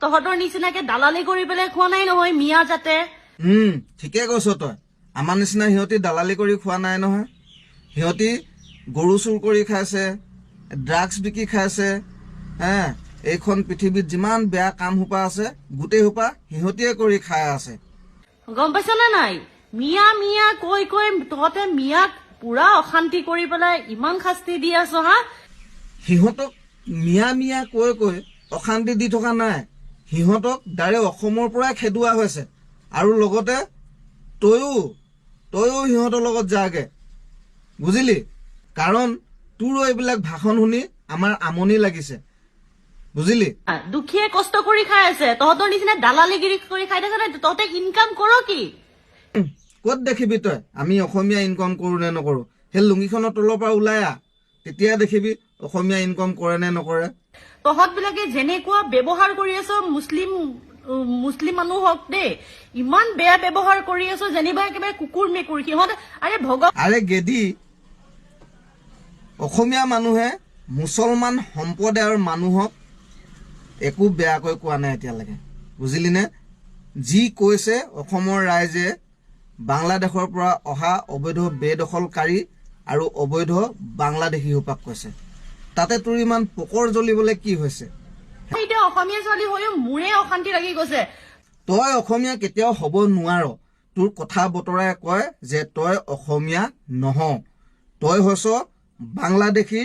তহঁতৰ নিচিনাকে দালালি কৰি পেলাই খোৱা নাই নহয় মিয়া যাতে। ঠিকে কৈছ তই। আমাৰ নিচিনা সিহঁতি দালালি কৰি খোৱা নাই নহয়। সিহঁতি গৰু চুৰ কৰি খাইছে, ড্ৰাগছ বিকি খাইছে। এইখন পৃথিৱীত যিমান বেয়া কাম সোপা আছে গোটেই সোপা সিহঁতিয়ে কৰি খাই আছে। গম পাইছ নে নাই? মিয়া মিয়া কৈ কৈ তহঁতে মিয়াক পুৰা অশান্তি কৰি পেলাই ইমান শাস্তি দি আছ হা। সিহঁতক মিয়া মিয়া কৈ কৈ অশান্তি দি থকা নাই, সিহঁতক ডাইৰেক্ট অসমৰ পৰাই খেদোৱা হৈছে। আৰু লগতে তয়ো সিহঁতৰ লগত যাগে, বুজিলি? কাৰণ তোৰো এইবিলাক ভাষণ শুনি আমাৰ আমনি লাগিছে, বুজিলি? দুখীয়ে কষ্ট কৰি খাই আছে, তহঁতৰ নিচিনা দালালিগিৰি কৰি খাই থাকে নাই? তহঁতে ইনকাম কৰ কি? ক'ত দেখিবি তই আমি অসমীয়া ইনকাম কৰো নে নকৰো? সেই লুঙিখনৰ তলৰ পৰা ওলাই আহ, তেতিয়া দেখিবি অসমীয়া ইনকাম কৰে নে নকৰে। তহঁত বিলাকে যেনেকুৱা ব্যৱহাৰ কৰি আছ মুছলিম মানুহক দেই, ইমান বেয়া ব্যৱহাৰ কৰি আছ যেনিবা একেবাৰে কুকুৰ মেকুৰী। সিহঁতে আৰে গেদি, অসমীয়া মানুহে মুছলমান সম্প্ৰদায়ৰ মানুহক একো বেয়াকৈ কোৱা নাই এতিয়ালৈকে, বুজিলি নে? যি কৈছে অসমৰ ৰাইজে বাংলাদেশৰ পৰা অহা অবৈধ বেদখলকাৰী আৰু অবৈধ বাংলাদেশী সোপাক কৈছে। তাতে তোৰ ইমান পকৰ জ্বলিবলৈ কি হৈছে? এতিয়া অসমীয়া ছোৱালী হৈও মোৰে অশান্তি লাগি গৈছে। তই অসমীয়া কেতিয়াও হ'ব নোৱাৰ। তোৰ কথা বতৰাই কয় যে তই অসমীয়া নহও। তই হৈছ বাংলাদেশী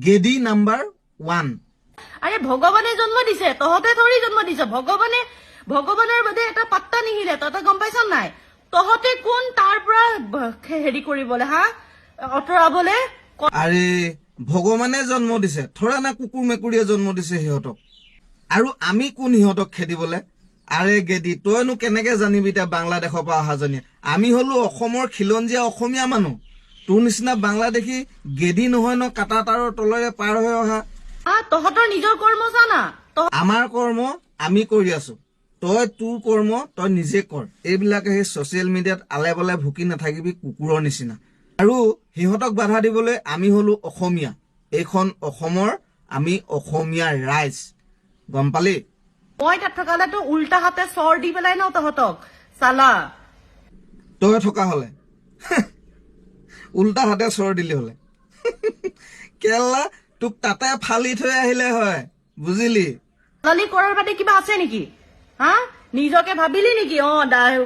গেদি নাম্বাৰ 1। আৰে ভগৱানে জন্ম দিছে, তহঁতে থৰি জন্ম দিছ। ভগৱানৰ বাদে এটা পাত্তা নিহিলে, তহঁতে গম পাইছ নাই? তহঁতে কোন তাৰ পৰা হেৰি কৰিবলৈ আঁতৰাবলে? আৰে ভগৱানে জন্ম দিছে, থৰা না কুকুৰ মেকুৰীয়ে জন্ম দিছে সিহঁতক। আৰু আমি কোন সিহঁতক খেদিবলৈ? আৰে গেদি, তইনো কেনেকে জানিবি এতিয়া বাংলাদেশৰ পৰা অহাজনীয়ে? আমি হলো অসমৰ খিলঞ্জীয়া অসমীয়া মানুহ। তোৰ নিচিনা বাংলাদেশী গেদি নহয় ন, কাটা তাৰৰ তলেৰে পাৰ হৈ অহা। তহঁতৰ নিজৰ কৰ্ম জানা। আমাৰ কৰ্ম আমি কৰি আছো, তই তোৰ কৰ্ম তই নিজে কৰ। এইবিলাকে সেই ছচিয়েল মিডিয়াত আলে বলে ভুকি নাথাকিবি কুকুৰৰ নিচিনা। আৰু সিহঁতক বাধা দিবলৈ আমি হলো অসমীয়া, এইখন অসমৰ আমি অসমীয়া ৰাইজ, গম পালি? মই তাত থকালেতো উল্টা হাতে চৰ দি পেলাই ন তহঁতক চালা। তই থকা হলে উল্টা হাতে চৰ দিলি হলে কেলা তোক তাতে ফালি থৈ আহিলে হয়, বুজিলি? দালালি কৰাৰ বাদে কিবা আছে নেকি? নিজকে ভাবিলি নেকি?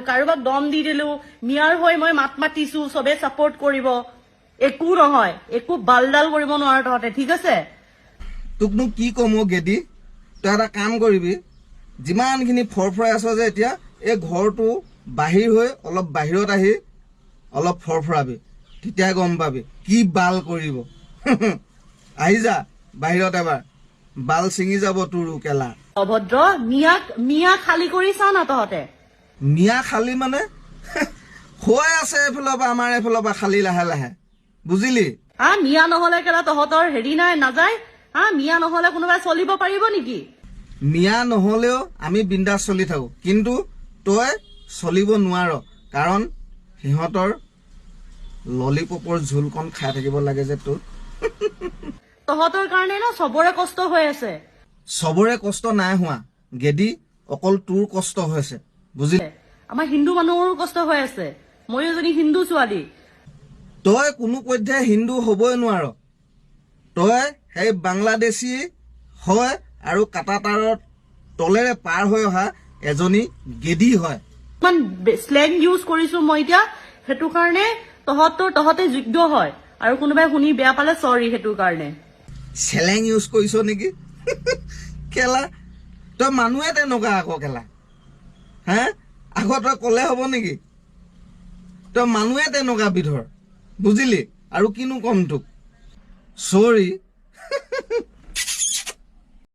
কাৰোবাক দম দি দিলো, মিয়াৰ হৈ মই মাত মাতিছো, চবে চাপৰ্ট কৰিব। একো নহয়, একো বালডাল কৰিব নোৱাৰ তহঁতে, ঠিক আছে? তোকনো কি কম গেদি, তই এটা কাম কৰিবি, যিমানখিনি ফৰফৰাই আছ যে এতিয়া, এই ঘৰটো বাহিৰ হৈ অলপ বাহিৰত আহি অলপ ফৰফৰাবি, তেতিয়া গম পাবি কি বাল কৰিব আহি যা বাহিৰত এবাৰ, বাল ছিঙি যাব তোৰো কেলা। অভদ্ৰ, মিয়া খালী কৰি চা না তহঁতে। মিয়া খালী মানে হৈ আছে এইফালৰ পৰা, আমাৰ এইফালৰ পৰা খালী লাহে লাহে, বুজিলি? মিয়া নহলে কেলা তহঁতৰ হেৰি নাই নাযায়? মিয়া নহলে কোনোবাই চলিব পাৰিব নেকি? মিয়া নহলেও আমি বিন্দাছ চলি থাকো, কিন্তু তই চলিব নোৱাৰ, কাৰণ সিহঁতৰ ললিপপৰ ঝোলকণ খাই থাকিব লাগে যে তোৰ। তহঁতৰ কাৰণে ন চবৰে কষ্ট হৈ আছে। চবৰে কষ্ট নাই হোৱা গেদি, অকল তোৰ কষ্ট হৈছে, বুজিলি? আমাৰ হিন্দু মানুহৰো কষ্ট হৈ আছে, ময়ো এজনী হিন্দু ছোৱালী। তই কোনো পধ্যে হিন্দু হবই নোৱাৰ। তই সেই বাংলাদেশী হয় আৰু কাটা তাৰৰ তলেৰে পাৰ হৈ অহা এজনী গেদি হয়। ইমান স্লেং ইউজ কৰিছো মই এতিয়া, সেইটো কাৰণে তহঁতে যোগ্য হয়। আৰু কোনোবাই শুনি বেয়া পালে চৰি সেইটো কাৰণে। চেলেং ইউজ কৰিছ নেকি কেলা? তই মানুহে তেনেকুৱা আকৌ কেলা, আকৌ তই কলে হব নেকি? তই মানুহে তেনেকুৱা বিধৰ, বুজিলি? আৰু কিনো কম তোক, চৰি